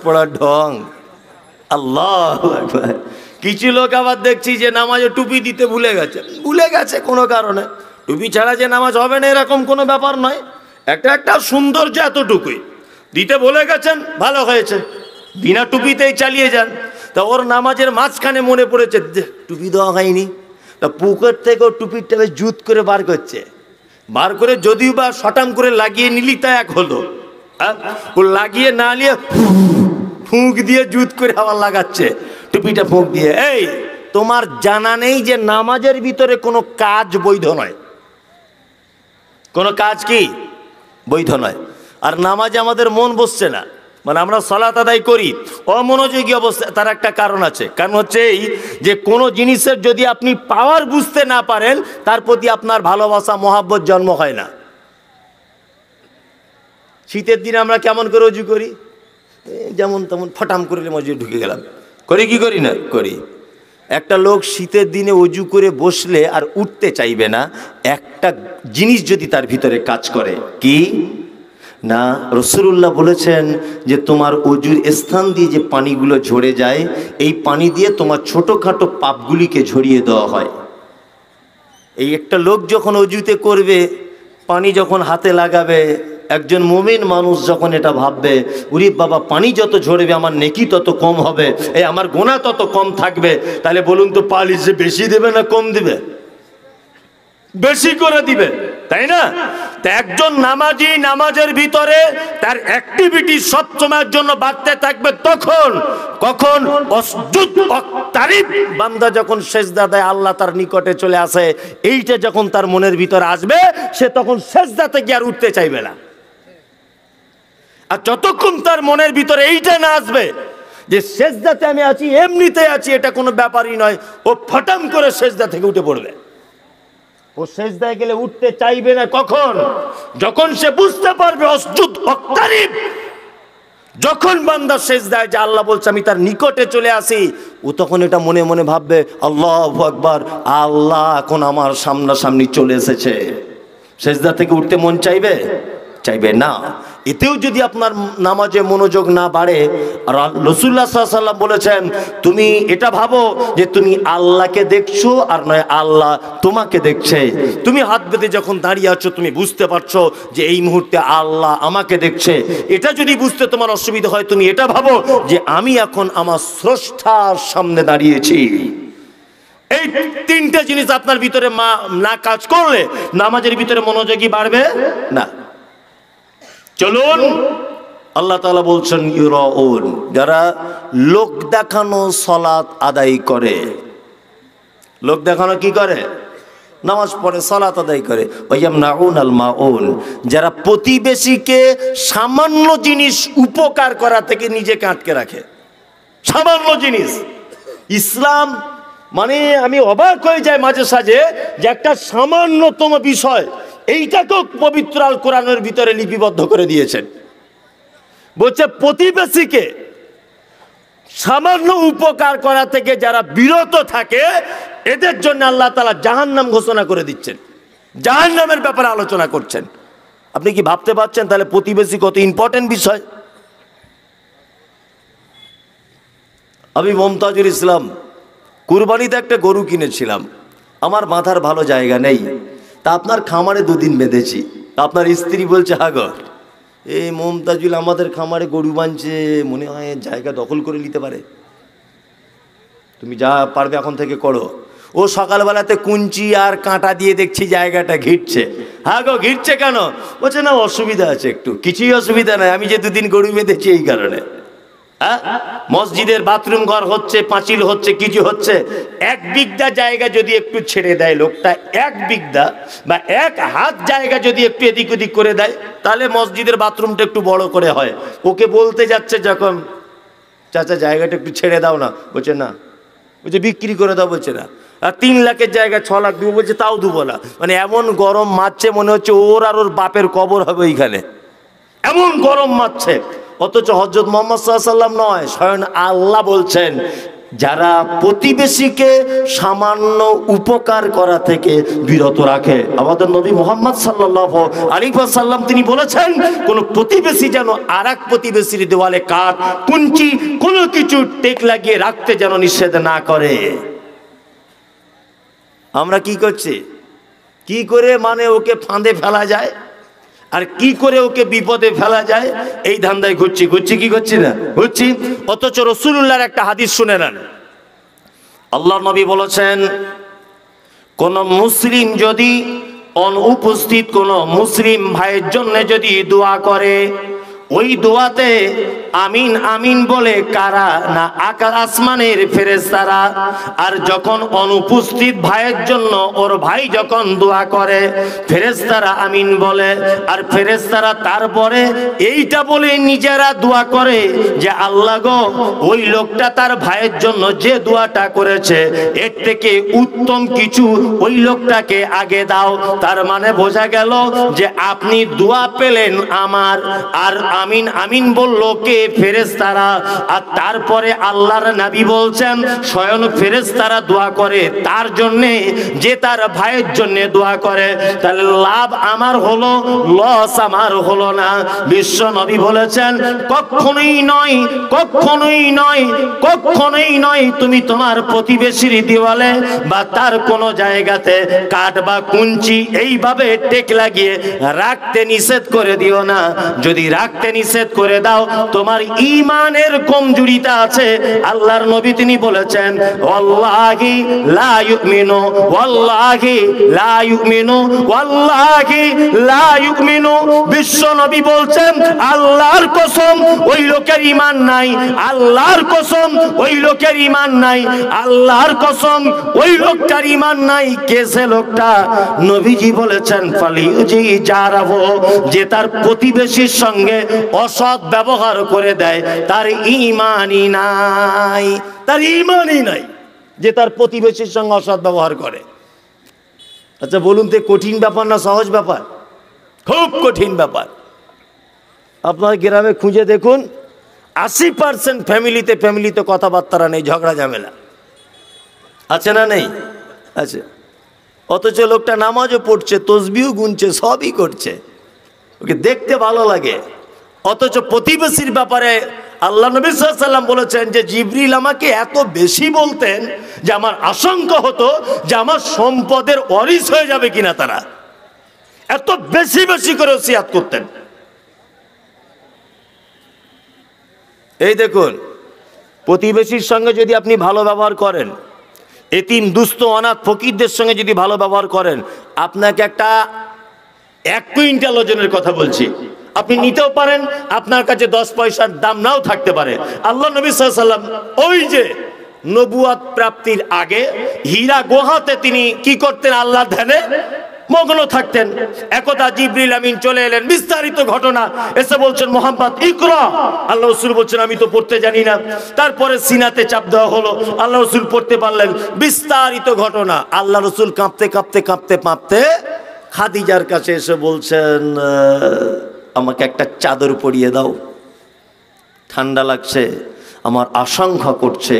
পড়ার ঢং। আল্লাহু আকবার। কিছু লোক আবার দেখছি যে নামাজে টুপি দিতে ভুলে গেছে কোনো কারণে। টুপি ছাড়া যে নামাজ হবে না এরকম কোনো ব্যাপার নয়, একটা সৌন্দর্য এতটুকুই। দিতে ভুলে গেছেন, ভালো হয়েছে, বিনা টুপিতেই চালিয়ে যান। তা ওর নামাজের মাঝখানে মনে পড়েছে টুপি দেওয়া হয়নি, তা পুকুর থেকে ওর টুপিটা জুত করে বার করছে। বার করে যদিও বা শটাম করে লাগিয়ে নিলি তা এক হলো, ও লাগিয়ে না নিয়ে ফুঁক দিয়ে জুত করে আবার লাগাচ্ছে টুপিটা ফুঁক দিয়ে। এই তোমার জানা নেই যে নামাজের ভিতরে কোনো কাজ বৈধ নয়, কোনো কাজ কি বৈধ নয়। আর নামাজে আমাদের মন বসছে না, মানে আমরা সালাত আদায় করি অমনোযোগী অবস্থায়, তার একটা কারণ আছে। কারণ হচ্ছে এই যে কোনো জিনিসের যদি আপনি পাওয়ার বুঝতে না পারেন তার প্রতি আপনার ভালোবাসা মহাব্বত জন্ম হয় না। শীতের দিনে আমরা কেমন করে অজু করি, যেমন তেমন ফটাম করে মসজিদে ঢুকে গেলাম, করি কি করি না করি। একটা লোক শীতের দিনে অজু করে বসলে আর উঠতে চাইবে না, একটা জিনিস যদি তার ভিতরে কাজ করে, কি না, রাসূলুল্লাহ বলেছেন যে তোমার অজুর স্থান দিয়ে যে পানিগুলো ঝরে যায়, এই পানি দিয়ে তোমার ছোটোখাটো পাপগুলিকে ঝরিয়ে দেওয়া হয়। এই একটা লোক যখন অজুতে করবে, পানি যখন হাতে লাগাবে, একজন মুমিন মানুষ যখন এটা ভাববে, উরি বাবা পানি যত ঝরবে আমার নেকি তত কম হবে, এই আমার গোনা তত কম থাকবে, তাহলে বলুন তো পালিশ যে বেশি দেবে না কম দিবে? বেশি করে দিবে, তাই না? তা একজন নামাজি নামাজের ভিতরে তার অ্যাক্টিভিটি সব সময়ের জন্য বাড়তে থাকবে তখন কখন অসজুদ ওয়াক্তারিব, বান্দা যখন সেজদা দেয় আল্লাহ তার নিকটে চলে আসে, এইটা যখন তার মনের ভিতরে আসবে সে তখন সেজদা থেকে আর উঠতে চাইবে না। আর যতক্ষণ তার মনের ভিতরে এইটা না আসবে যে সেজদাতে আমি আছি, এমনিতে আছি, এটা কোনো ব্যাপারই নয়, ও ফটাম করে সেজদা থেকে উঠে পড়বে। ও সেজদায় গেলে উঠতে চাইবে না কখন? যখন সে বুঝতে পারবে অসজুদ ওয়াক্তারিব। যখন বান্দা সেজদায় যে আল্লাহ বলছে আমি তার নিকটে চলে আসি, ও তখন এটা মনে মনে ভাববে আল্লাহু আকবার, আল্লাহ এখন আমার সামনাসামনি চলে এসেছে। সেজদা থেকে উঠতে মন চাইবে? চাইবে না। এতেও যদি আপনার নামাজে মনোযোগ না বাড়ে, আর রাসূলুল্লাহ সাল্লাল্লাহু আলাইহি ওয়াসাল্লাম বলেছেন তুমি এটা ভাবো যে তুমি আল্লাহকে দেখছো আর নয় আল্লাহ তোমাকে দেখছে। তুমি হাত বেঁধে যখন দাঁড়িয়ে আছো তুমি বুঝতে পারছো যে এই মুহূর্তে আল্লাহ আমাকে দেখছে। এটা যদি বুঝতে তোমার অসুবিধা হয়, তুমি এটা ভাবো যে আমি এখন আমার স্রষ্টার সামনে দাঁড়িয়েছি। এই তিনটা জিনিস আপনার ভিতরে না কাজ করলে নামাজের ভিতরে মনোযোগী বাড়বে না। চলুন, আল্লাহ তাআলা বলছেন ইউরাউন, যারা লোক দেখানো সালাত আদায় করে। লোক দেখানো কি করে? নামাজ পড়ে, সালাত আদায় করে। ওয়ায়ামনাউনাল মাউন, যারা প্রতিবেশীকে সামান্য জিনিস উপকার করা থেকে নিজেকে আটকে রাখে। সামান্য জিনিস। ইসলাম মানে আমি অবাক হয়ে যাই মাঝে সাঝে যে একটা সামান্যতম বিষয় এইটাকেও পবিত্র আল কোরআনের ভিতরে লিপিবদ্ধ করে দিয়েছেন। বলছে প্রতিবেশীকে সামান্য উপকার করা থেকে যারা বিরত থাকে এদের জন্য আল্লাহ তাআলা জাহান্নাম ঘোষণা করে দিচ্ছেন, জাহান্নামের ব্যাপারে আলোচনা করছেন। আপনি কি ভাবতে পারছেন তাহলে প্রতিবেশী কত ইম্পর্টেন্ট বিষয়? আমি মমতাজুল ইসলাম কুরবানিতে একটা গরু কিনেছিলাম, আমার মাথার ভালো জায়গা নেই, তা আপনার খামারে দুদিন বেঁধেছি। আপনার স্ত্রী বলছে হ্যাঁ গো, এই মমতাজুল আমাদের খামারে গরু বাঁধছে, মনে হয় জায়গা দখল করে নিতে পারে, তুমি যা পারবে এখন থেকে করো। ও সকালবেলাতে কুঞ্চি আর কাঁটা দিয়ে দেখছি জায়গাটা ঘিরছে। হ্যাঁ গো ঘিরছে কেন? বলছে না অসুবিধা আছে একটু। কিছুই অসুবিধা নাই, আমি যে দুদিন গরু বেঁধেছি এই কারণে। হ্যাঁ, মসজিদের বাথরুম ঘর হচ্ছে, পাঁচিল হচ্ছে, কিছু হচ্ছে, 1 বিঘা জায়গা যদি একটু ছেড়ে দেয় লোকটা, 1 বিঘা বা 1 হাত জায়গা যদি একটু এদিক ওদিক করে দেয়, তাহলে মসজিদের বাথরুমটা একটু বড় করে হয়। ওকে বলতে যাচ্ছে যখন, চাচা জায়গাটা একটু ছেড়ে দাও না, বলছে না, বলছে বিক্রি করে দাও, বলছে না। আর 3 লাখের জায়গা 6 লাখ দেবো, বলছে তাও দেবো না। মানে এমন গরম মারছে মনে হচ্ছে ওর আর ওর বাপের কবর হবে ওইখানে, এমন গরম মারছে। অথচ হযরত মুহাম্মদ সাল্লাল্লাহু আলাইহি ওয়াসাল্লাম নয়, স্বয়ং আল্লাহ বলছেন যারা প্রতিবেশীকে সামান্য উপকার করা থেকে বিরত রাখে। আমাদের নবী মুহাম্মদ সাল্লাল্লাহু আলাইহি ওয়াসাল্লাম তিনি বলেছেন, কোন প্রতিবেশী যেন আরেক প্রতিবেশীর দেওয়ালে কাঠ, কুঞ্চি, কোনো কিছু টেক লাগিয়ে রাখতে যেন নিষেধ না করে। আমরা কি করছি? কি করে মানে ওকে ফাঁদে ফেলা যায় আর কি করে ওকে বিপদে ফেলা যায়, এই ধান্দায় ঘুরছি কি করছি না ঘুরছি। অথচ রাসূলুল্লাহর একটা হাদিস শুনে নেন। আল্লাহর নবী বলেছেন, কোন মুসলিম যদি অনুপস্থিত কোন মুসলিম ভাইয়ের জন্য যদি দোয়া করে, ওই দোয়াতে আমিন আমিন বলে কারা না আকাশ আসমানের ফেরেশতারা। আর যখন অনুপস্থিত ভাইয়ের জন্য ওর ভাই যখন দোয়া করে, ফেরেশতারা আমিন বলে, আর ফেরেশতারা তারপরে এইটা বলে নিজেরা দোয়া করে যে আল্লাহ গো, ওই লোকটা তার ভাইয়ের জন্য যে দোয়াটা করেছে এর থেকে উত্তম কিছু ওই লোকটাকে আগে দাও। তার মানে বোঝা গেল যে আপনি দোয়া পেলেন আমার, আর আমিন আমিন বলল কে? ফেরেশতারা। আর তারপরে আল্লাহর নবী বলছেন, স্বয়ং ফেরেশতারা দোয়া করে তার জন্য যে তার ভাইয়ের জন্য দোয়া করে। তাহলে লাভ আমার হলো, লস আমার হলো না। বিশ্ব নবী বলেছেন, কখনোই নয়, কখনোই নয়, কখনোই নয় তুমি তোমার প্রতিবেশীর দেওয়ালে বা তার কোনো জায়গাতে কাঠ বা কুঞ্চি এইভাবে টেক লাগিয়ে রাখতে নিষেধ করে দিও না। যদি রাখতে নিষেধ করে দাও, তোমার ঈমানের কমজোরিতা আছে। আল্লাহর নবী তিনি বলেছেন, ওয়াল্লাহি লা ইউমিনু, ওয়াল্লাহি লা ইউমিনু, ওয়াল্লাহি লা ইউমিনু। বিশ্ব নবী বলছেন, আল্লাহর কসম ওই লোকের ঈমান নাই, আল্লাহর কসম ওই লোকের ঈমান নাই, আল্লাহর কসম ওই লোকটার ঈমান নাই। কে সে লোকটা? নবীজি বলেছেন, ফালিউজি জারাহু, যে তার প্রতিবেশীর সঙ্গে অসৎ ব্যবহার করে দেয় তার ঈমানই নাই, তার ঈমানই নাই যে তার প্রতিবেশীর সঙ্গে অসৎ ব্যবহার করে। আচ্ছা বলুন তো, কঠিন ব্যাপার না সহজ ব্যাপার? খুব কঠিন ব্যাপার। আপনার গ্রামে খুঁজে দেখুন, 80% ফ্যামিলিতে কথাবার্তা নেই, ঝগড়া ঝামেলা আছে না নেই? আছে। অথচ লোকটা নামাজও পড়ছে, তসবিও গুনছে, সবই করছে, ওকে দেখতে ভালো লাগে। অথচ প্রতিবেশীর ব্যাপারে আল্লাহ নবী সাল্লাল্লাহু আলাইহি ওয়াসাল্লাম বলেছেন যে জিবরিল আমাকে এত বেশি বলতেন যে আমার আশঙ্কা হতো যে আমার সম্পদের ওয়ারিস হয়ে যাবে কিনা তারা, এত বেশি বেশি করে ওসিয়াত করতেন। এই দেখুন, প্রতিবেশীর সঙ্গে যদি আপনি ভালো ব্যবহার করেন, এতিম দুস্থ অনাথ ফকিরদের সঙ্গে যদি ভালো ব্যবহার করেন, আপনাকে একটা 1 কুইন্টাল ওজনের কথা বলছি, আপনি নিতেও পারেন, আপনার কাছে 10 পয়সার দাম নাও থাকতে পারে। আল্লাহ নবী সাল্লাল্লাহু আলাইহি ওয়াসাল্লাম ওই যে নবুয়ত প্রাপ্তির আগে হীরা গুহাতে তিনি কি করতেন? আল্লাহর ধ্যানে মগ্ন থাকতেন। একদা জিবরিল আমিন চলে এলেন, বিস্তারিত ঘটনা, এসে বলছেন মুহাম্মদ ইকরা। আল্লাহ রাসূল বলছেন আমি তো পড়তে জানি না। তারপরে সিনাতে চাপ দেওয়া হলো, আল্লাহ রাসূল পড়তে পারলেন, বিস্তারিত ঘটনা। আল্লাহ রাসূল কাঁপতে কাঁপতে কাঁপতে কাঁপতে খাদিজার কাছে এসে বলছেন, আমাকে একটা চাদর পরিয়ে দাও, ঠান্ডা লাগছে, আমার আশঙ্কা করছে,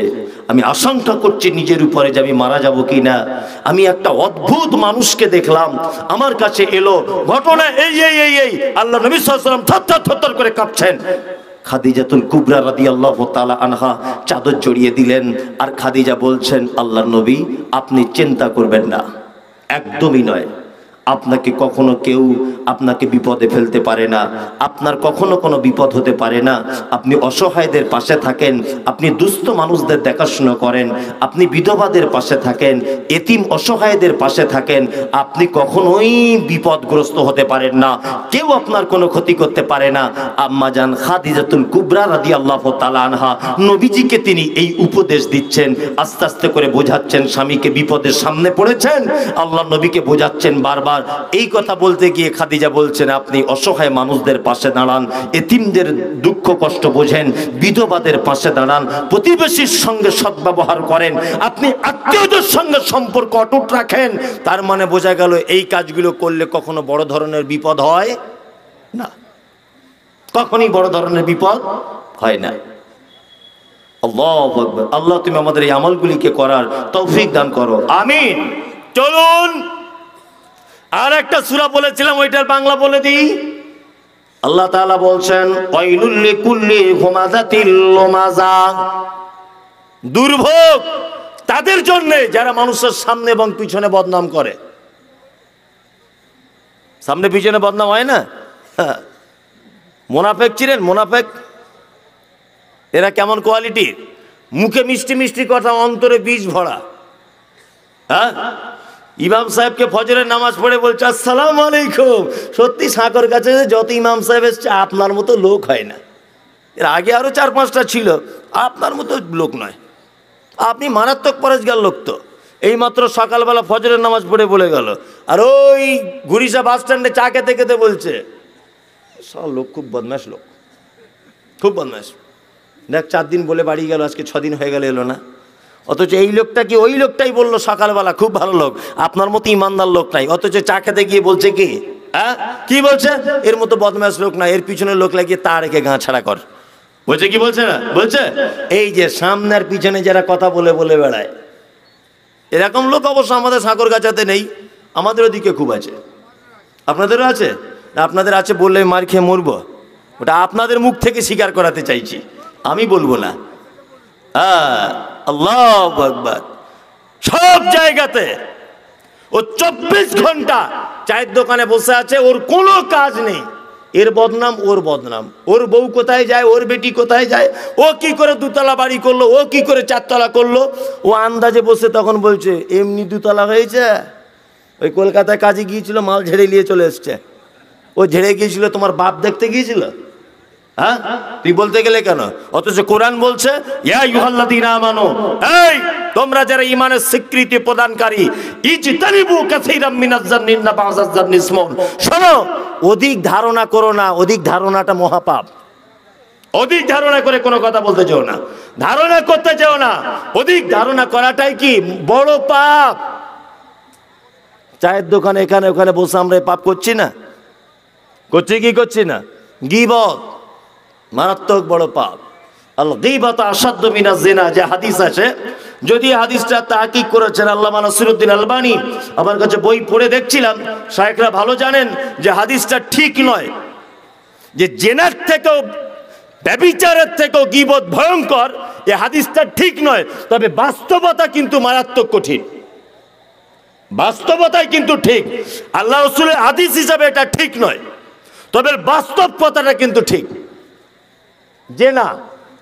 আমি আশঙ্কা করছি নিজের উপরে যে আমি মারা যাব কিনা। আমি একটা অদ্ভুত মানুষকে দেখলাম, আমার কাছে এলো, ঘটনা এই এই এই এই। আল্লাহ নবী সাল্লাল্লাহু আলাইহি ওয়াসাল্লাম থরথর থরথর করে কাঁপছেন। খাদিজাতুল কুবরা রাদিয়াল্লাহু তাআলা আনহা চাদর জড়িয়ে দিলেন, আর খাদিজা বলছেন, আল্লাহর নবী আপনি চিন্তা করবেন না, একদমই নয়, আপনাকে কখনো কেউ আপনাকে বিপদে ফেলতে পারে না, আপনার কখনো কোনো বিপদ হতে পারে না। আপনি অসহায়দের পাশে থাকেন, আপনি দুস্থ মানুষদের দেখাশোনা করেন, আপনি বিধবাদের পাশে থাকেন, এতিম অসহায়দের পাশে থাকেন, আপনি কখনোই বিপদগ্রস্ত হতে পারেন না, কেউ আপনার কোনো ক্ষতি করতে পারে না। আম্মাজান খাদিজাতুল কুবরা রাদিয়াল্লাহু তাআলা আনহা নবীজিকে তিনি এই উপদেশ দিচ্ছেন, আস্তে আস্তে করে বোঝাচ্ছেন, স্বামীকে বিপদের সামনে পড়েছেন, আল্লাহ নবীকে বোঝাচ্ছেন বারবার। এই কথা বলতে গিয়ে খাদিজা বলছেন, আপনি অসহায় মানুষদের পাশে দাঁড়ান, এতিমদের দুঃখ কষ্ট বোঝেন, বিধবাদের পাশে দাঁড়ান, প্রতিবেশীর সঙ্গে সদ্ব্যবহার করেন, আপনি আত্মীয়দের সঙ্গে সম্পর্ক অটুট রাখেন। তার মানে বোঝা গেল এই কাজগুলো করলে কখনো বড় ধরনের বিপদ হয় না, কখনই বড় ধরনের বিপদ হয় না। আল্লাহু আকবার। আল্লাহ তুমি আমাদের এই আমলগুলিকে করার তৌফিক দান করো, আমিন। চলুন আর একটা সূরা বলেছিলাম, ওইটার বাংলা বলে দিই। আল্লাহ তাআলা বলছেন ওয়াইলুল লিকুল্লি হুমাযাতিল লুমাযা, দুর্ভোগ তাদের জন্য যারা মানুষের সামনে এবং পিছনে বদনাম করে। সামনে পিছনে বদনাম হয় না? মুনাফেক চিনেন? মুনাফেক এরা কেমন কোয়ালিটির? মুখে মিষ্টি মিষ্টি কথা, অন্তরে বীজ ভরা। হ্যাঁ, ইমাম সাহেবকে ফজরের নামাজ পড়ে বলছে আসসালামু আলাইকুম। সত্যি সাঁকর কাছে যত ইমাম সাহেব এসছে আপনার মতো লোক হয় না। এর আগে আরো 4-5টা ছিল, আপনার মতো লোক নয়। আপনি মারাত্মক পরেশগার লোক। তো এইমাত্র সকালবেলা ফজরের নামাজ পড়ে বলে গেল, আর ওই ঘুরিসা বাস স্ট্যান্ডে চা খেতে খেতে বলছে সব লোক খুব বদমাশ লোক, খুব বদমাশ। দেখ 4 দিন বলে বাড়ি গেল, আজকে 6 দিন হয়ে গেল এলো না। অথচ এই লোকটা কি ওই লোকটাই বললো সকালবেলা খুব ভালো লোক, আপনার মতো ইমানদার লোক নাই। অথচ চা খেতে গিয়ে বলছে কি, হ্যাঁ কি বলছে, এর মতো বদমাশ লোক না, এর পিছনে লোক লাগিয়ে তা রেখে গা ছাড়া কর। বলছে কি বলছে না? বলছে এই যে সামনের পিছনে যারা কথা বলে বলে বেড়ায়, এরকম লোক অবশ্য আমাদের সাঁকর গাছাতে নেই, আমাদের ওদিকে খুব আছে। আপনাদেরও আছে? আপনাদের আছে বললে মার খেয়ে মরবো, ওটা আপনাদের মুখ থেকে স্বীকার করাতে চাইছি, আমি বলবো না। আল্লাহু আকবার। সব জায়গাতে ও 24 ঘন্টা চায়ের দোকানে বসে আছে, ওর কোনো কাজ নেই। এর বদনাম ওর বদনাম, ওর বউ কোথায় যায়, ওর বেটি কোথায় যায়, ও কি করে 2তলা বাড়ি করলো, ও কি করে 4তলা করলো। ও আন্দাজে বসে তখন বলছে এমনি 2তলা হয়েছে, ওই কলকাতায় কাজে গিয়েছিল, মাল ঝেড়ে নিয়ে চলে এসছে। ও ঝেড়ে গিয়েছিল, তোমার বাপ দেখতে গিয়েছিল? হ্যাঁ, তুই বলতে গেলে কেন? অথচ কোরআন বলছে ইয়া আইয়ুহাল্লাযীনা আমানু, এই তোমরা যারা ঈমানের স্বীকৃতি প্রদানকারী, ইজতানিবু কাসীরাম মিনাজ-জান্নি ইন্না বা'যাজ-জান্নি ইসমুন। শোনো, অধিক ধারণা করো না, অধিক ধারণাটা মহাপাপ। অধিক ধারণা করে কোনো কথা বলতে যেও না, ধারণা করতে যেও না। অধিক ধারণা করাটাই কি বড় পাপ। চায়ের দোকানে এখানে ওখানে বসে আমরা পাপ করছি না? করছি কি করছি না? গীবত মারাত্মক বড় পাপ। আল গীবাত আশাদ্দু মিনাজ জিনা, যে হাদিস আছে, যদি হাদিসটা তাহকিক করেছেন আল্লামা নাসিরউদ্দিন আলবানী। আমার কাছে বই পড়ে দেখছিলাম, শায়েখরা ভালো জানেন যে হাদিসটা ঠিক নয়, যে জেনার থেকেও ব্যভিচারের থেকেও গীবত ভয়ঙ্কর, এই হাদিসটা ঠিক নয়। তবে বাস্তবতা কিন্তু মারাত্মক কঠিন, বাস্তবতাই কিন্তু ঠিক। আল্লাহ রাসূলের হাদিস হিসাবে এটা ঠিক নয়, তবে বাস্তব কথাটা কিন্তু ঠিক। জেনা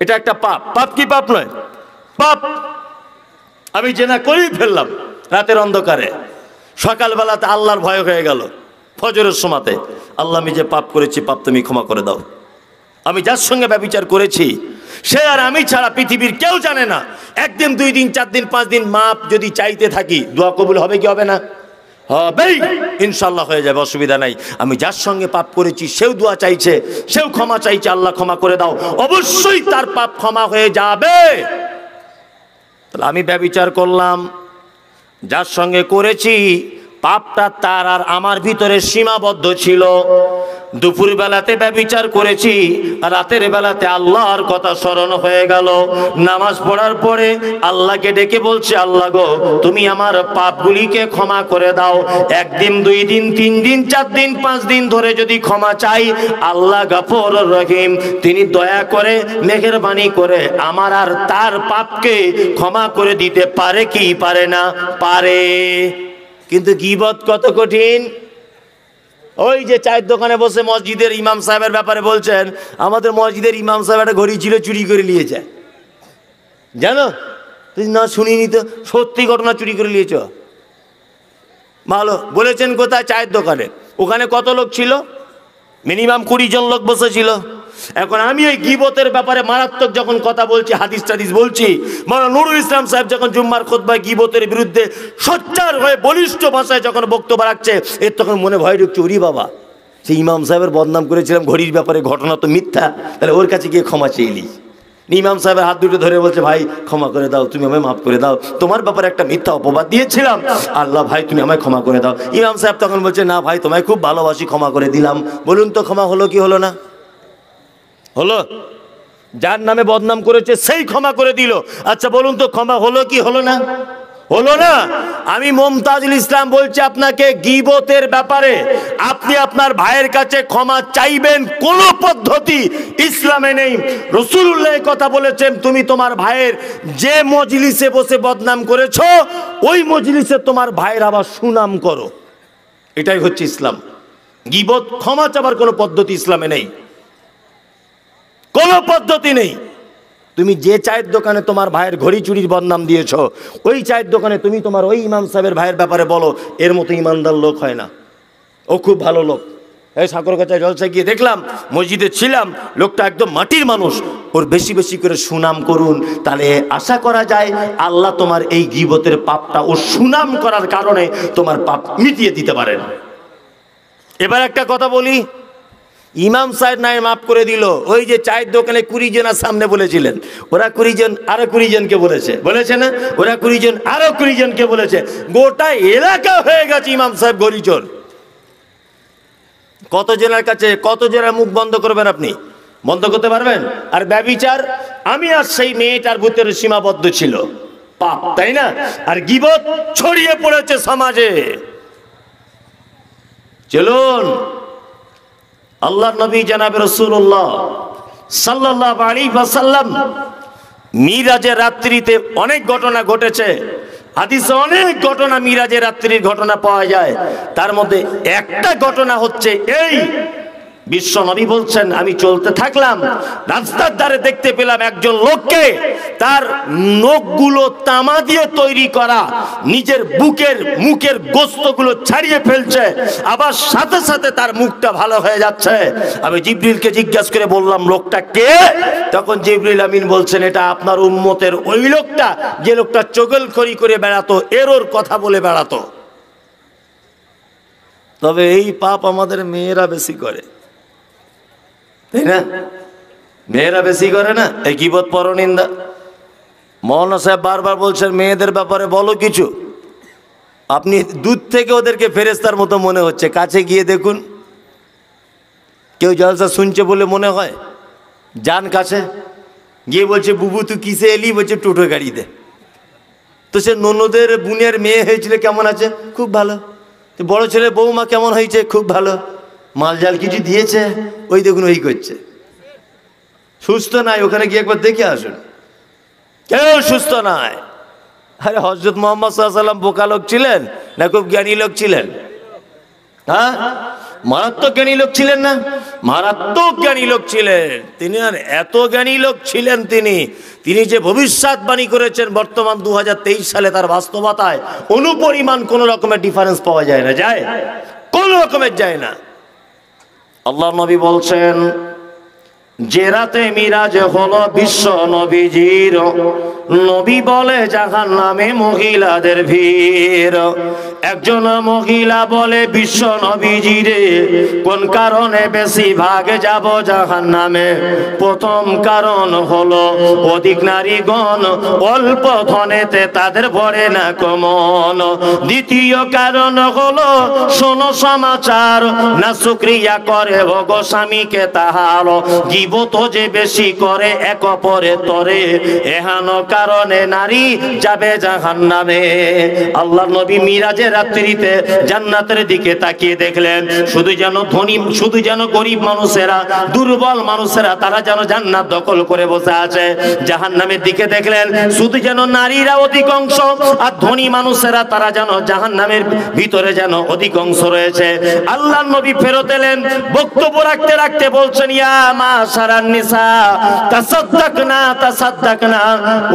এটা একটা পাপ। পাপ কি পাপ নয়? পাপ। আমি জেনা করেই ফেললাম রাতের অন্ধকারে, সকালবেলাতে আল্লাহর ভয় হয়ে গেল ফজরের সময়তে, আল্লাহ আমি যে পাপ করেছি, পাপ তুমি ক্ষমা করে দাও। আমি যার সঙ্গে ব্যভিচার করেছি সে আর আমি ছাড়া পৃথিবীর কেউ জানে না। 1 দিন 2 দিন 4 দিন 5 দিন মাপ যদি চাইতে থাকি, দোয়া কবুল হবে কি হবে না? হবেই, ইনশাল্লাহ হয়ে যাবে, অসুবিধা নাই। আমি যার সঙ্গে পাপ করেছি সেও দোয়া চাইছে, সেও ক্ষমা চাইছে, আল্লাহ ক্ষমা করে দাও, অবশ্যই তার পাপ ক্ষমা হয়ে যাবে। তাহলে আমি ব্যভিচার করলাম, যার সঙ্গে করেছি পাপটা তার আর আমার ভিতরে সীমাবদ্ধ ছিল। দুপুর বেলাতে ব্যভিচার করেছি, আর রাতের বেলাতে আল্লাহর কথা স্মরণ হয়ে গেল। নামাজ পড়ার পরে আল্লাহকে ডেকে বলছে, আল্লাহ গো তুমি আমার পাপগুলিকে ক্ষমা করে দাও। 1 দিন 2 দিন 3 দিন 4 দিন 5 দিন ধরে যদি ক্ষমা চাই, আল্লাহ গফুর রহিম, তিনি দয়া করে মেহেরবানি করে আমার আর তার পাপকে ক্ষমা করে দিতে পারে কি পারে না? পারে। কিন্তু গীবত কত কঠিন। ওই যে চায়ের দোকানে বসে মসজিদের ইমাম সাহেবের ব্যাপারে বলছেন, আমাদের মসজিদের ইমাম সাহেব একটা ঘড়ি ছিল, চুরি করে নিয়েছে, জানো? তুই না শুনিনি তো, সত্যি ঘটনা, চুরি করে নিয়েছ। ভালো বলেছেন। কোথায়? চায়ের দোকানে। ওখানে কত লোক ছিল? মিনিমাম 20 জন লোক বসেছিল। এখন আমি ওই গীবতের ব্যাপারে মারাত্মক যখন কথা বলছি, হাদিস টাদিস বলছি, মাওলানা নুরুল ইসলাম সাহেব যখন জুম্মার খুতবায় গীবতের বিরুদ্ধে সোচ্চার হয়ে বলিষ্ঠ ভাষায় যখন বক্তব্য রাখছে, এর তখন মনে ভয় ঢুকছে, ওরে বাবা, সেই ইমাম সাহেবের বদনাম করেছিলাম ঘড়ির ব্যাপারে, ঘটনা তো মিথ্যা, তাহলে ওর কাছে গিয়ে ক্ষমা চেয়েলি। ইমাম সাহেবের হাত দুটো ধরে বলছে, ভাই ক্ষমা করে দাও, তুমি আমায় মাফ করে দাও, তোমার ব্যাপারে একটা মিথ্যা অপবাদ দিয়েছিলাম, আল্লাহ ভাই তুমি আমায় ক্ষমা করে দাও। ইমাম সাহেব তখন বলছে, না ভাই তোমায় খুব ভালোবাসি, ক্ষমা করে দিলাম। বলুন তো ক্ষমা হলো কি হলো না? হলো? যার নামে বদনাম করেছে সেই ক্ষমা করে দিল। আচ্ছা বলুন তো, ক্ষমা হলো কি হলো না? হলো না। আমি মুমতাজুল ইসলাম বলছি আপনাকে, গীবতের ব্যাপারে আপনি আপনার ভাইয়ের কাছে ক্ষমা চাইবেন কোন পদ্ধতি ইসলামে নেই। রাসূলুল্লাহ কথা বলেছেন, তুমি তোমার ভাইয়ের যে মজলিসে বসে বদনাম করেছো ওই মজলিসে তোমার ভাইয়ের আবার সুনাম করো। এটাই হচ্ছে ইসলাম। গীবত ক্ষমা চাবার কোনো পদ্ধতি ইসলামে নেই, কোনো পদ্ধতি নেই। তুমি যে চায়ের দোকানে তোমার ভাইয়ের ঘড়ি চুরির বদনাম দিয়েছ, ওই চায়ের দোকানে তুমি তোমার ওই ইমাম সাহেবের ভাইয়ের ব্যাপারে বলো, এর মতো ইমানদার লোক হয় না, ও খুব ভালো লোক। এই সাকরগাছায় জলসায় গিয়ে দেখলাম, মসজিদে ছিলাম, লোকটা একদম মাটির মানুষ, ওর বেশি বেশি করে সুনাম করুন, তাহলে আশা করা যায় আল্লাহ তোমার এই গীবতের পাপটা ও সুনাম করার কারণে তোমার পাপ মিটিয়ে দিতে পারেন। এবার একটা কথা বলি, ইমাম সাহেব নাই মাফ করে দিল, ওই যে চায়ের দোকানে 20 জনের সামনে বলেছিলেন, ওরা 20 জন আরো 20 জনকে বলেছে না, ওরা 20 জন আরো 20 জনকে বলেছে, গোটা এলাকা হয়ে গেছে ইমাম সাহেব গরিচোর। কত জনের কাছে, কত জনের মুখ বন্ধ করবেন আপনি? বন্ধ করতে পারবেন? আর ব্যভিচার, আমি আর সেই মেয়েটার ভিতরে সীমাবদ্ধ ছিল পাপ, তাই না? আর গীবত ছড়িয়ে পড়েছে সমাজে। চলুন, আল্লাহর নবী জনাবে রাসূলুল্লাহ সাল্লাল্লাহু আলাইহি ওয়াসাল্লাম মিরাজের রাত্রিতে অনেক ঘটনা ঘটেছে, হাদিসে অনেক ঘটনা মিরাজের রাত্রির ঘটনা পাওয়া যায়। তার মধ্যে একটা ঘটনা হচ্ছে এই, বিশ্ব নবী বলছেন, আমি চলতে থাকলাম, রাস্তার ধারে দেখতে পেলাম একজন লোককে তার নখগুলো তামা দিয়ে তৈরি করা নিজের মুখের গোস্তগুলো ছাড়িয়ে ফেলছে, আবার সাথে সাথে তার মুখটা ভালো হয়ে যাচ্ছে। আমি জিবরিলকে জিজ্ঞাসা করে বললাম, লোকটা কে? তখন জিবরিল আমিন বলছেন, এটা আপনার উম্মতের ওই লোকটা, যে লোকটা চগলখড়ি করে বেড়াতো, এরর কথা বলে বেড়াতো। তবে এই পাপ আমাদের মেয়েরা বেশি করে, তাই না? মেয়েরা বেশি করে না এই গীবত পরনিন্দা। মৌলানা সাহেব বারবার বলছেন, মেয়েদের ব্যাপারে বলো কিছু। আপনি দূর থেকে ওদেরকে ফেরেশতার মতো মনে হচ্ছে, কাছে গিয়ে দেখুন, কেউ জলসা শুনছে বলে মনে হয়? যান কাছে গিয়ে বলছে, বুবু তুই কিসে এলি? বলছে টোটো গাড়িতে। তো সে ননদের বোনের মেয়ে হয়েছিল, কেমন আছে? খুব ভালো। বড় ছেলে বৌমা কেমন হয়েছে? খুব ভালো। মাল জাল কিছু দিয়েছে? ওই দেখুন ওই করছে। সুস্থ নাই, ওখানে গিয়ে একবার দেখে আসুন, কেউ সুস্থ নাই। আরে হযরত মুহাম্মদ সাল্লাল্লাহু আলাইহি ওয়াসাল্লাম বোকা লোক ছিলেন না খুব জ্ঞানী লোক ছিলেন? হ্যাঁ, মারাত্মক জ্ঞানী লোক ছিলেন না? মারাত্মক জ্ঞানী লোক ছিলেন তিনি। আর এত জ্ঞানী লোক ছিলেন তিনি যে ভবিষ্যৎবাণী করেছেন বর্তমান 2023 সালে, তার বাস্তবতায় অনুপরিমাণ কোন রকমের ডিফারেন্স পাওয়া যায় না, যায় কোন রকমের যায় না। আল্লাহ নবী বলছেন, যে রাতে মিরাজ হলো বিশ্ব নবীজির, নবী বলে জাহান্নামে মহিলাদের ভিড়। একজন মহিলা বলে, বিশ্ব নবীজিরে কোন কারণে বেশি ভাগে যাব জাহান্নামে? প্রথম কারণ হলো অধিক নারীগণ অল্প ধনেতে তাদের ভরে না কমন। দ্বিতীয় কারণ হলো শোনো সমাচার, না শুকরিয়া করে ভোগ স্বামীকে তাহার, গীবত যে বেশি করে এক অপরে তরে, এহেন কারণে নারী যাবে জাহান্নামে। আল্লাহ নবী মিরাজের রাত্রিতে জান্নাতের দিকে তাকিয়ে দেখলেন, শুধু যেন গরিব মানুষেরা, দুর্বল মানুষেরা তারা যেন জান্নাত দখল করে বসে আছে। জাহান্নামের দিকে দেখলেন, শুধু যেন নারীরা অধিকাংশ, আর ধনী মানুষেরা তারা যেন জাহান্নামের ভিতরে যেন অধিকাংশ রয়েছে। আল্লাহ নবী ফেরত এলেন, বক্তব্য রাখতে রাখতে বলছেন, ইয়া মাশারান নিসা তাসাদ্দাকনা,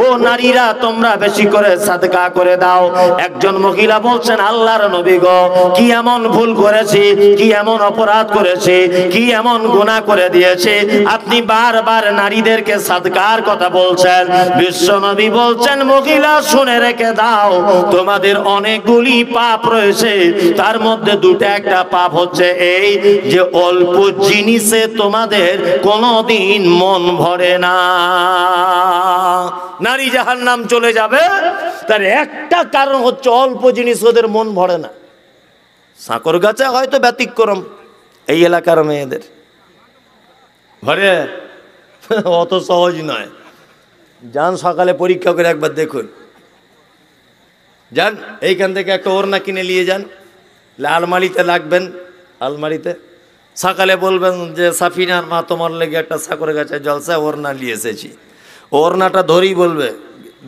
ও নারীরা তোমরা বেশি করে সাদকা করে দাও। একজন মহিলা বলছেন, আল্লাহর নবী গো, কি এমন ভুল করেছি, কি এমন অপরাধ করেছি, কি এমন গুনাহ করে দিয়েছে আপনি বারবার নারীদেরকে সাদকার কথা বলছেন? বিশ্ব নবী বলছেন, মহিলা শুনে রেখে দাও, তোমাদের অনেকগুলি পাপ রয়েছে, তার মধ্যে দুটো একটা পাপ হচ্ছে এই যে অল্প জিনিসে তোমাদের কোনোদিন মন ভরে না। নারী জাহান্নাম চলে যাবে তার একটা কারণ হচ্ছে অল্প জিনিস ওদের মন ভরে না। সাকরগাছা হয়তো ব্যতিক্রম, এই এলাকার মেয়েদের ঘরে অত সহজ নয়। যান সকালে পরীক্ষা করে একবার দেখুন, যান এইখান থেকে একটা ওড়না কিনে নিয়ে যান, আলমারিতে লাগবেন, আলমারিতে সকালে বলবেন যে সাফিনার মা তোমার লেগে একটা সাকরের গাছে জলসা ওড়না নিয়ে এসেছি। ওড়নাটা ধরেই বলবে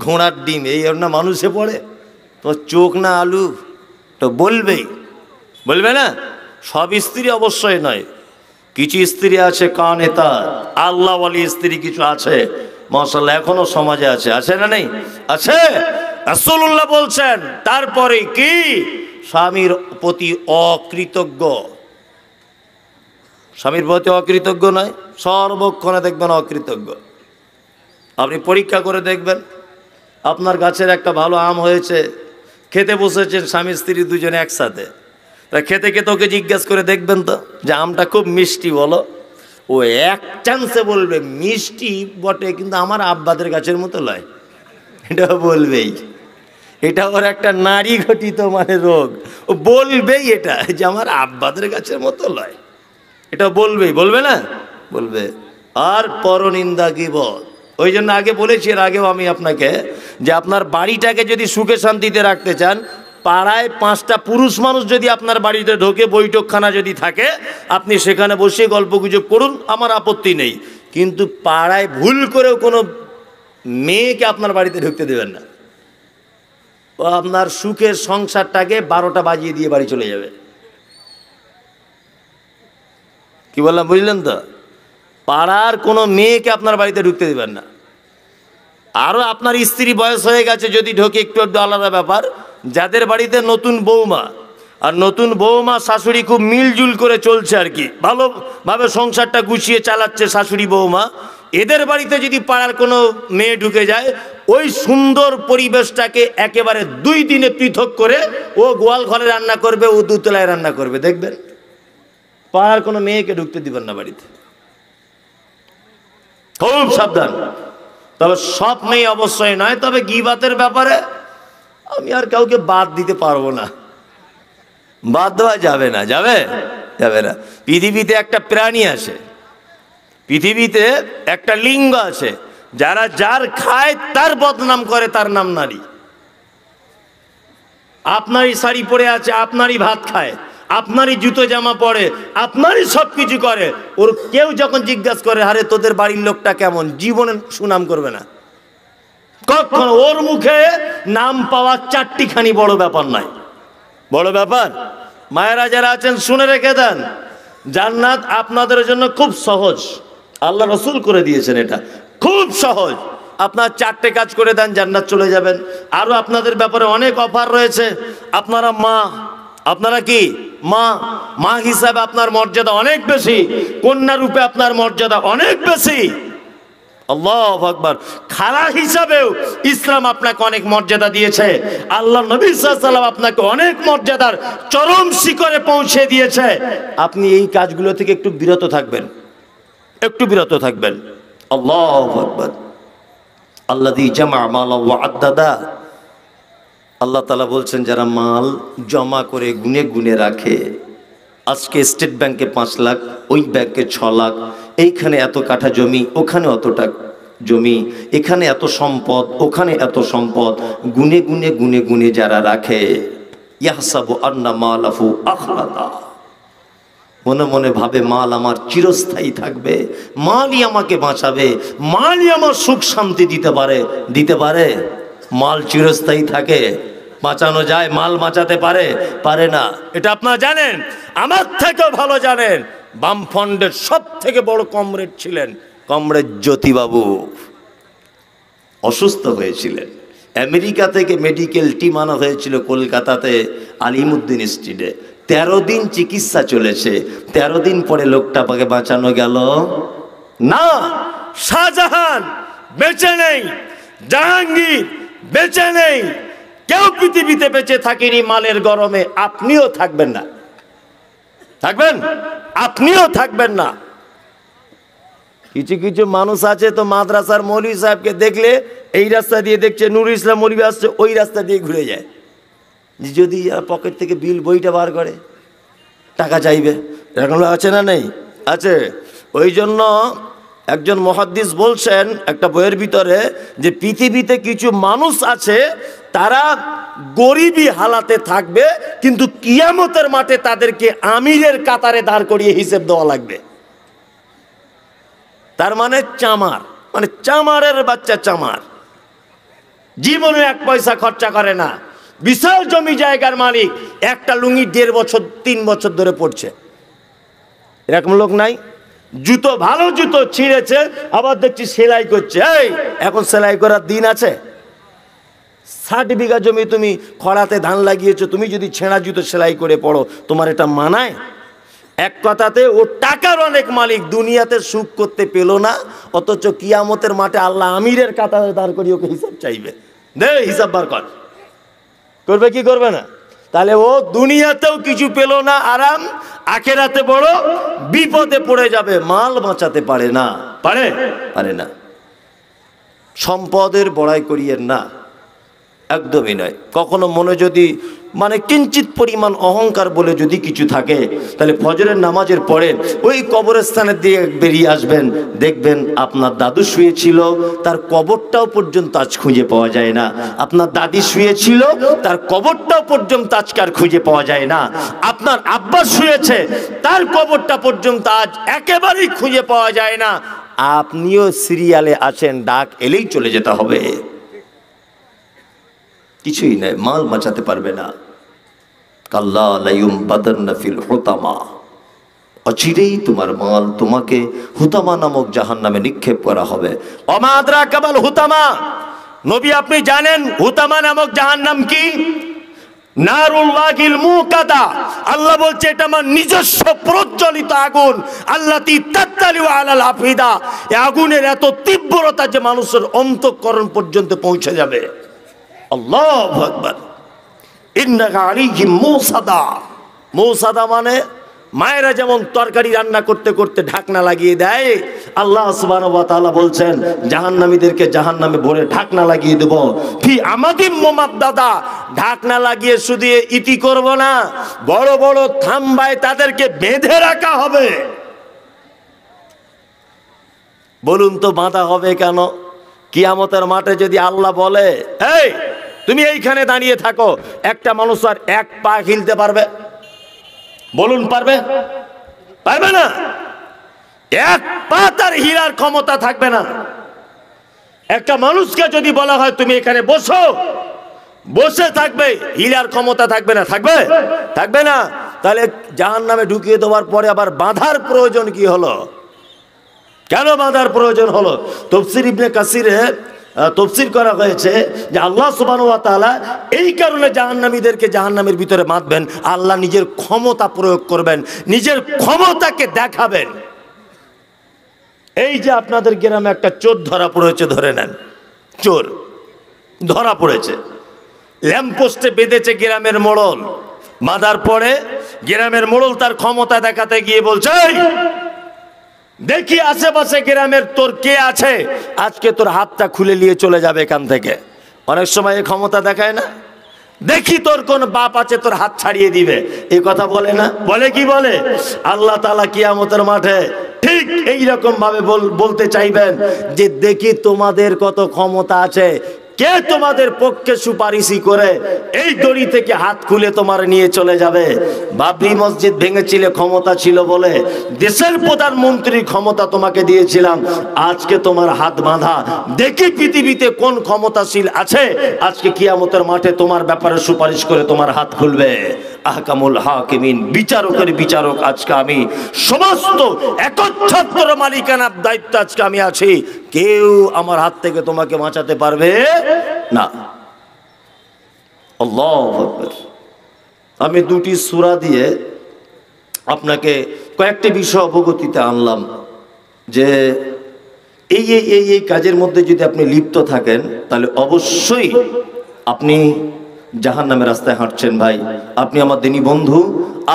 ঘোড়ার ডিম, এই ওড়না মানুষে পড়ে, তো চোখ না আলু, তো বলবেই, বলবে না? সব স্ত্রী অবশ্যই নয়, কিছু স্ত্রী আছে কানে তার আল্লাহ ওয়ালি স্ত্রী কিছু আছে, মাশাআল্লাহ এখনো সমাজে আছে, আছে না নেই? আছে। রাসূলুল্লাহ বলছেন তারপরে কি স্বামীর প্রতি অকৃতজ্ঞ, স্বামীর প্রতি অকৃতজ্ঞ নয়, সর্বক্ষণে দেখবেন অকৃতজ্ঞ। আপনি পরীক্ষা করে দেখবেন, আপনার গাছের একটা ভালো আম হয়েছে, খেতে বসেছেন স্বামী স্ত্রী দুজনে একসাথে, তা খেতে খেতে ওকে জিজ্ঞেস করে দেখবেন তো যে আমটা খুব মিষ্টি বলো, ও এক চান্সে বলবে মিষ্টি বটে কিন্তু আমার আব্বাদের গাছের মতো লয়, এটা বলবেই। এটা ওর একটা নারী ঘটিত মানে রোগ, ও বলবেই এটা যে আমার আব্বাদের গাছের মতো লয়, এটা বলবেই, বলবে না? বলবে। আর পরনিন্দা গীবত, ওই জন্য আগে বলেছি, এর আগেও আমি আপনাকে, যে আপনার বাড়িটাকে যদি সুখে শান্তিতে রাখতে চান, পাড়ায় 5টা পুরুষ মানুষ যদি আপনার বাড়িতে ঢোকে, বৈঠকখানা যদি থাকে, আপনি সেখানে বসে গল্প গুজব করুন, আমার আপত্তি নেই, কিন্তু পাড়ায় ভুল করেও কোনো মেয়েকে আপনার বাড়িতে ঢুকতে দেবেন না। ও আপনার সুখের সংসারটাকে 12টা বাজিয়ে দিয়ে বাড়ি চলে যাবে। কি বললাম বুঝলেন তো? পাড়ার কোনো মেয়েকে আপনার বাড়িতে ঢুকতে দেবেন না। আরও আপনার স্ত্রী বয়স হয়ে গেছে যদি ঢোকে, একটু একটু আলাদা ব্যাপার। যাদের বাড়িতে নতুন বৌমা, আর নতুন বৌমা শাশুড়ি খুব মিলজুল করে চলছে আর কি, ভালোভাবে সংসারটা গুছিয়ে চালাচ্ছে শাশুড়ি বৌমা, এদের বাড়িতে যদি পাড়ার কোনো মেয়ে ঢুকে যায়, ওই সুন্দর পরিবেশটাকে একেবারে 2 দিনে পৃথক করে ও গোয়াল ঘরে রান্না করবে, ও দোতলায় রান্না করবে, দেখবেন পাড়ার কোনো মেয়েকে ঢুকতে দিবেন না বাড়িতে, খুব সাবধান। তবে সব মেয়ে অবশ্যই নয়, তবে গীবাতের ব্যাপারে আমি আর কাউকে বাদ দিতে পারবো না, বাদ দেওয়া যাবে না, যাবে যাবে না। পৃথিবীতে একটা প্রাণী আছে, পৃথিবীতে একটা লিঙ্গ আছে, যারা যার খায় তার বদনাম করে, তার নাম নারী। আপনারই শাড়ি পরে আছে, আপনারই ভাত খায়, আপনারই জুতো জামা পরে, আপনারই সব কিছু করে, ওর কেউ যখন জিজ্ঞাসা করে আরে তোদের বাড়ির লোকটা কেমন, জীবনে সুনাম করবে না কখনো। ওর মুখে নাম পাওয়া 4টিখানি বড় ব্যাপার নয়, বড় ব্যাপার। মায়েরা যারা আছেন শুনে রেখে দেন, জান্নাত আপনাদের জন্য খুব সহজ, আল্লাহ রসুল করে দিয়েছেন, এটা খুব সহজ। আপনার 4টে কাজ করে দেন, জান্নাত চলে যাবেন। আরও আপনাদের ব্যাপারে অনেক অফার রয়েছে। আপনারা মা, আপনারা কি মা, মা হিসাবে আপনার মর্যাদা অনেক বেশি, কন্যা রূপে আপনার মর্যাদা অনেক বেশি। আল্লাহু আকবার। খালা হিসাবেও ইসলাম আপনাকে অনেক মর্যাদা দিয়েছে, আল্লাহ নবী সাল্লাল্লাহু আলাইহি ওয়াসাল্লাম আপনাকে অনেক মর্যাদার চরম শিখরে পৌঁছে দিয়েছে। আপনি এই কাজগুলো থেকে একটু বিরত থাকবেন, একটু বিরত থাকবেন। আল্লাহু আকবার। আল্লাযী জামা মাল ওয়া আদ্দাদা, আল্লাহ তাআলা বলছেন যারা মাল জমা করে গুনে গুনে রাখে, আজকে স্টেট ব্যাংকে 5 লাখ, ওই ব্যাংকে 6 লাখ, এইখানে এত কাঠা জমি, ওখানে অতটা জমি, এখানে এত সম্পদ, ওখানে এত সম্পদ, গুনে গুনে গুনে গুনে যারা রাখে, ইয়াহসাবু আন্না মালাহু আখলাদা, মনে মনে ভাবে মাল আমার চিরস্থায়ী থাকবে, মালই আমাকে বাঁচাবে, মালই আমার সুখ শান্তি দিতে পারে, দিতে পারে। মাল চিরস্থায়ী থাকে, বাঁচানো যায়, মাল বাঁচাতে পারে, পারে না। এটা আপনারা জানেন, আমার থেকেও ভালো জানেন। বামফ্রন্টের সব থেকে বড় কমরেড ছিলেন কমরেড জ্যোতিবাবু, অসুস্থ হয়েছিলেন, আমেরিকা থেকে মেডিকেল টিম আনা হয়েছিল কলকাতাতে আলিমুদ্দিন স্ট্রিটে। 13 দিন চিকিৎসা চলেছে, 13 দিন পরে লোকটাকে বাঁচানো গেল না। শাহজাহান বেঁচে নেই, জাহাঙ্গীর বেঁচে নেই, কেউ পৃথিবীতে বেঁচে থাকেনি মালের গরমে। আপনিও থাকবেন না, থাকবেন, আপনিও থাকবেন না। কিছু কিছু মানুষ আছে তো মাদ্রাসার মৌলভী সাহেবকে দেখলে এই রাস্তা দিয়ে দেখছে নুরুল ইসলাম মৌলভী আসছে, ওই রাস্তা দিয়ে ঘুরে যায়, যদি পকেট থেকে বিল বইটা বার করে টাকা চাইবে, এরকম আছে না নেই? আছে। ওই জন্য একজন মুহাদ্দিস বলছেন একটা বইয়ের ভিতরে যে পৃথিবীতে কিছু মানুষ আছে তারা গরিবী হালাতে থাকবে, কিন্তু কিয়ামতের মাঠে তাদেরকে আমিরের কাতারে দাঁড় করিয়ে হিসেব দেওয়া লাগবে। তার মানে চামার, মানে চামারের বাচ্চা চামার, জীবনে 1 পয়সা খরচা করে না, বিশাল জমি জায়গার মালিক, একটা লুঙ্গি 1.5 বছর 3 বছর ধরে পড়ছে। এরকম লোক নাই? জুতো, ভালো জুতো ছিঁড়েছে, আবার দেখছি সেলাই করছে। এই এখন সেলাই করার দিন আছে? 60 বিঘা জমি তুমি খরাতে ধান লাগিয়েছো, তুমি যদি ছেঁড়া জুতো সেলাই করে পড়ো, তোমার এটা মানায়? এক কথাতে ও টাকার অনেক মালিক, দুনিয়াতে সুখ করতে পেল না, অথচ কিয়ামতের মাঠে আল্লাহ আমিরের কাতারে দাঁড় করিয়ে ওকে হিসাব চাইবে। দে হিসাব বার কর। করবে কি করবে না? তাহলে ও দুনিয়াতেও কিছু পেল না আরাম, আখেরাতে বড় বিপদে পড়ে যাবে। মাল বাঁচাতে পারে না, পারে না। সম্পদের বড়াই করিয়েন না, একদমই নয়। কখনো মনে যদি মানে কিঞ্চিত পরিমাণ অহংকার বলে যদি কিছু থাকে, তাহলে ফজরের নামাজের পরে ওই কবরস্থানের দিয়ে বেরিয়ে আসবেন, দেখবেন আপনার দাদু শুয়েছিল, তার কবরটাও পর্যন্ত আজ খুঁজে পাওয়া যায় না। আপনার দাদি শুয়েছিল, তার কবরটাও পর্যন্ত আজকার খুঁজে পাওয়া যায় না। আপনার আব্বা শুয়েছে, তার কবরটা পর্যন্ত আজ একেবারেই খুঁজে পাওয়া যায় না। আপনিও সিরিয়ালে আছেন, ডাক এলেই চলে যেতে হবে। কিছুই নাই, মাল বাঁচাতে পারবে না। কাল্লা লায়ুমবাদান্না ফিল হুতামা, অচিরেই তোমার মাল তোমাকে হুতামা নামক জাহান্নামে নিক্ষেপ করা হবে। ওমা আদরাকা মাল হুতামা, নবী আপনি জানেন হুতামা নামক জাহান্নাম কি? নারুল্লাহিল মুকাদা, আল্লাহ বলছে এটা আমার নিজস্ব প্রজ্বলিত আগুন। আল্লাতি তাত্তালিউ আলাল আফিদা, এই আগুনের এত তীব্রতা যে মানুষের অন্তঃকরণ পর্যন্ত পৌঁছে যাবে। আল্লাহু আকবার। ইন্নাকা আলাইহিম মুসাদা, মুসাদা মানে মায়েরা যেমন তরকারি রান্না করতে করতে ঢাকনা লাগিয়ে দেয়, আল্লাহ সুবহানাহু ওয়া তাআলা বলছেন জাহান্নামীদেরকে জাহান্নামে ভরে ঢাকনা লাগিয়ে দেব। ফি আমাদিম মুমাদ্দাদা, ঢাকনা লাগিয়ে শুধু ইতি করব না, বড় বড় থাম্বায় তাদেরকে বেঁধে রাখা হবে। বলুন তো বাঁধা হবে কেন? কিয়ামতের মাঠে যদি আল্লাহ বলে এই তুমি এইখানে দাঁড়িয়ে থাকো, একটা মানুষ আর 1 পা হিলতে পারবে? বলুন পারবে? পারবে না। 1 পা তার হিলার ক্ষমতা থাকবে না। একটা মানুষকে যদি বলা হয় তুমি এখানে বসো, বসে থাকবে, হিলার ক্ষমতা থাকবে না? থাকবে না। তাহলে জাহান্নামে ঢুকিয়ে দেওয়ার পরে আবার বাঁধার প্রয়োজন কি হলো? কেন বাঁধার প্রয়োজন হলো? তাফসীর ইবনে কাসিরে তফসির করা হয়েছে যে আল্লাহ সুবহানাহু ওয়া তাআলা এই কারণে জাহান্নামীদেরকে জাহান্নামের ভিতরে বাঁধবেন, আল্লাহ নিজের ক্ষমতা প্রয়োগ করবেন, নিজের ক্ষমতাকে দেখাবেন। এই যে আপনাদের গ্রামে একটা চোর ধরা পড়েছে, ধরে নেন চোর ধরা পড়েছে, ল্যাম্পপোস্টে বেঁধেছে গ্রামের মোড়ল, বাঁধার পরে গ্রামের মোড়ল তার ক্ষমতা দেখাতে গিয়ে বলছে দেখি আশেপাশে গ্রামের তোর কে আছে, আজকে তোর হাতটা খুলে নিয়ে চলে যাবে এখান থেকে। অনেক সময় এই ক্ষমতা দেখায় না, দেখি তোর কোন বাপ আছে তোর হাত ছাড়িয়ে দিবে, এই কথা বলে না? বলে কি বলে? আল্লাহ তাআলা কিয়ামতের মাঠে ঠিক এইরকম ভাবে বলতে চাইবেন যে দেখি তোমাদের কত ক্ষমতা আছে, কে তোমাদের পক্ষে সুপারিশি করে এই দড়ি থেকে হাত খুলে তোমার নিয়ে চলে যাবে। বাবরি মসজিদ ভেঙেছিলে, ক্ষমতা ছিল বলে, দেশের প্রধানমন্ত্রীর ক্ষমতা তোমাকে দিয়েছিলাম, আজকে তোমার হাত বাঁধা, দেখি পৃথিবীতে কোন ক্ষমতাশীল আছে আজকে কিয়ামতের মাঠে তোমার ব্যাপারে সুপারিশ করে তোমার হাত খুলবে। আহকামুল হাকিমিন, বিচারকের বিচারক আজকে আমি, সমস্ত একচ্ছত্র মালিকানার দায়িত্ব আজকে আমি আছি, কেউ আমার হাত থেকে তোমাকে বাঁচাতে পারবে না। আল্লাহু আকবার। আমি 2টি সূরা দিয়ে আপনাকে কয়েকটি বিষয় অবগতিতে আনলাম যে এই কাজের মধ্যে যদি আপনি লিপ্ত থাকেন তাহলে অবশ্যই আপনি জাহান্নামের রাস্তায় হাঁটছেন। ভাই আপনি আমার দিনী বন্ধু,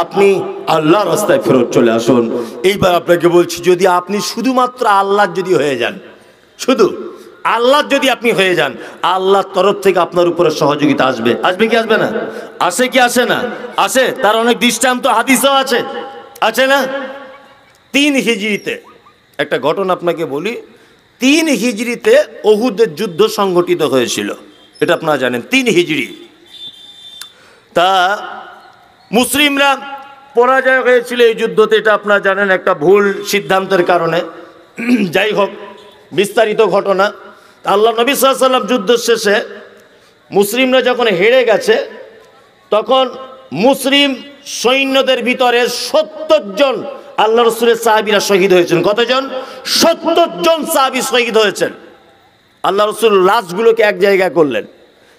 আপনি আল্লাহর রাস্তায় ফেরত চলে আসুন। এইবার আপনাকে বলছি, যদি আপনি শুধুমাত্র আল্লাহ যদি হয়ে যান, শুধু আল্লাহ যদি আপনি হয়ে যান, আল্লাহর তরফ থেকে আপনার উপরে সহযোগিতা আসবে। আসবে কি আসবে না? আসে কি আসে না? আসে। তার অনেক দৃষ্টান্ত হাদিসও আছে, আছে না? 3 হিজরিতে একটা ঘটনা আপনাকে বলি, 3 হিজরিতে উহুদের যুদ্ধ সংগঠিত হয়েছিল, এটা আপনারা জানেন। 3 হিজরি, তা মুসলিমরা পরাজয় হয়েছিল এই যুদ্ধতে, এটা আপনারা জানেন, একটা ভুল সিদ্ধান্তের কারণে। যাই হোক, বিস্তারিত ঘটনা। আল্লাহ নবী সাল্লাল্লাহু আলাইহি ওয়াসাল্লাম যুদ্ধ শেষে মুসলিমরা যখন হেরে গেছে, তখন মুসলিম সৈন্যদের ভিতরে 70 জন আল্লাহ রসুলের সাহাবীরা শহীদ হয়েছেন। কতজন? 70 জন সাহাবী শহীদ হয়েছেন। আল্লাহ রসুল লাশগুলোকে এক জায়গায় করলেন,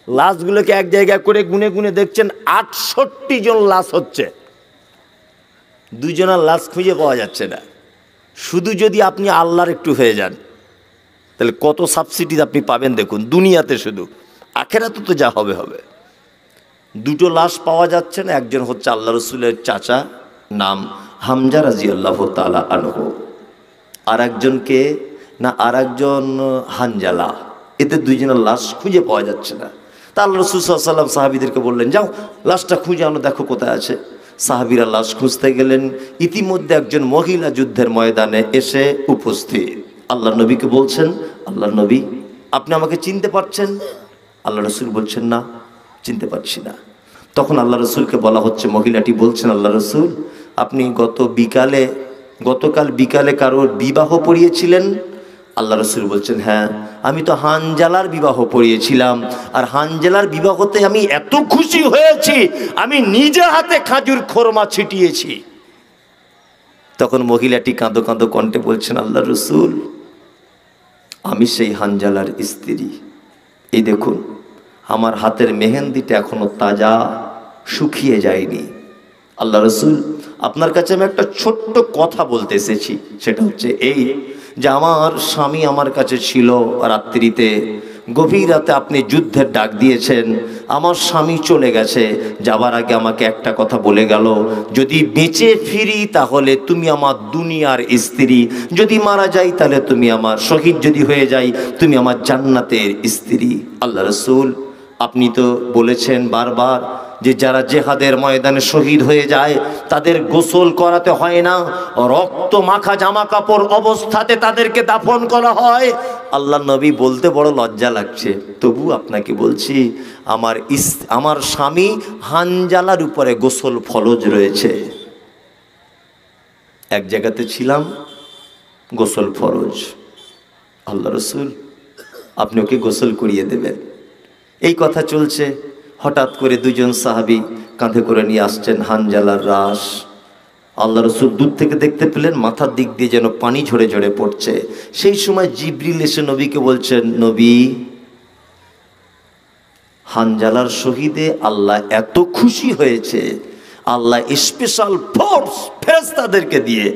লাশগুলোকে এক জায়গায় করে গুনে গুনে দেখছেন 68 জন লাশ হচ্ছে। 2 জনের লাশ খুঁজে পাওয়া যাচ্ছে না। শুধু যদি আপনি আল্লাহর একটু হয়ে যান, তাহলে কত সাবসিডি আপনি পাবেন দেখুন, দুনিয়াতে শুধু, আখেরাতে তো যা হবে হবে। 2টো লাশ পাওয়া যাচ্ছে না, একজন হচ্ছে আল্লাহ রসুলের চাচা, নাম হামজা রাদিয়াল্লাহু তাআলা আনহু, আর একজনকে না, আর একজন হানজালা। এতে 2 জনের লাশ খুঁজে পাওয়া যাচ্ছে না। তা আল্লাহ রসুল সাল্লাল্লাহু আলাইহি ওয়াসাল্লাম সাহাবীদেরকে বললেন, যাও লাশটা খুঁজে আনো, দেখো কোথায় আছে। সাহাবীরা লাশ খুঁজতে গেলেন। ইতিমধ্যে একজন মহিলা যুদ্ধের ময়দানে এসে উপস্থিত। আল্লাহ নবীকে বলছেন, আল্লাহ নবী, আপনি আমাকে চিনতে পারছেন? আল্লাহ রসুল বলছেন, না, চিনতে পারছি না। তখন আল্লাহ রসুলকে বলা হচ্ছে, মহিলাটি বলছেন, আল্লাহ রসুল, আপনি গতকাল বিকালে কারোর বিবাহ পড়িয়েছিলেন? আল্লাহ রসুল বলছেন, হ্যাঁ, আমি তো হানজালার বিবাহ পড়িয়েছিলাম, আর হানজালার বিবাহতে আমি এত খুশি হয়েছি, আমি নিজে হাতে খাজুর খোরমা ছিটিয়েছি। তখন মহিলাটি কাঁদো কাঁদো কণ্ঠে বলছেন, আল্লাহ রসুল, আমি সেই হানজালার স্ত্রী। এই দেখুন, আমার হাতের মেহেন্দিটা এখনো তাজা, শুকিয়ে যায়নি। আল্লাহ রসুল, আপনার কাছে আমি একটা ছোট্ট কথা বলতে এসেছি, সেটা হচ্ছে এই যে আমার স্বামী আমার কাছে ছিল রাত্রিতে, গভীর রাতে আপনি যুদ্ধের ডাক দিয়েছেন, আমার স্বামী চলে গেছে, যাবার আগে আমাকে একটা কথা বলে গেল, যদি বেঁচে ফিরি তাহলে তুমি আমার দুনিয়ার স্ত্রী, যদি মারা যাই তাহলে তুমি আমার, শহীদ যদি হয়ে যাই তুমি আমার জান্নাতের স্ত্রী। আল্লাহ রসুল, আপনি তো বলেছেন বারবার যে যারা জেহাদের ময়দানে শহীদ হয়ে যায় তাদের গোসল করাতে হয় না, রক্ত মাখা জামা কাপড় অবস্থাতে তাদেরকে দাফন করা হয়। আল্লাহ নবী বলতে বড় লজ্জা লাগছে, তবু আপনাকে বলছি, আমার স্বামী হানজালার উপরে গোসল ফরজ রয়েছে। এক জায়গাতে ছিলাম, গোসল ফরজ। আল্লাহ রসুল, আপনি ওকে গোসল করিয়ে দেবেন। এই কথা চলছে, হঠাৎ করে 2 জন সাহাবী কাঁধে করে নিয়ে আসছেন হানজালার লাশ। আল্লাহ রসুল দূর থেকে দেখতে পেলেন মাথার দিক দিয়ে যেন পানি ঝরে ঝরে পড়ছে। সেই সময় জিবরিল এসে নবীকে বলছেন, নবী, হানজালার শহীদে আল্লাহ এত খুশি হয়েছে, আল্লাহ স্পেশাল ফোর্স ফেরেশতাদেরকে দিয়ে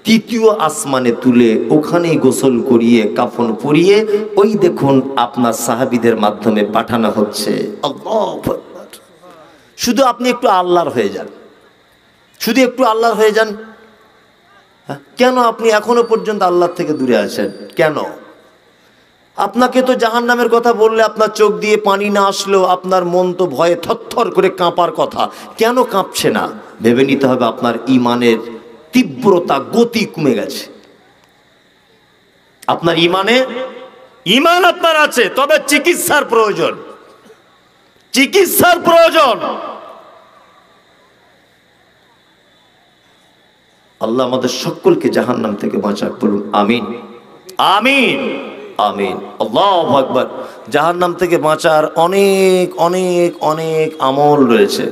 3য় আসমানে তুলে ওখানেই গোসল করিয়ে কাফন পরিয়ে ওই দেখুন আপনার সাহাবীদের মাধ্যমে পাঠানো হচ্ছে। আল্লাহু আকবার। শুধু আপনি একটু আল্লাহর হয়ে যান, শুধু একটু আল্লাহর হয়ে যান। কেন আপনি এখনো পর্যন্ত আল্লাহর থেকে দূরে আছেন? কেন? আপনাকে তো জাহান্নামের কথা বললে আপনার চোখ দিয়ে পানি না আসলেও আপনার মন তো ভয়ে থরথর করে কাঁপার কথা। কেন কাঁপছে না? ভেবে নিতে হবে আপনার ঈমানের তীব্রতা, গতি কমে গেছে। আপনার ঈমান আপনার আছে, তবে চিকিৎসার প্রয়োজন, চিকিৎসার প্রয়োজন। আল্লাহ আমাদের সকলকে জাহান্নাম থেকে বাঁচাক, বলুন আমিন, আমিন, আমিন। আল্লাহু আকবার। জাহান্নাম থেকে বাঁচার অনেক অনেক অনেক আমল রয়েছে।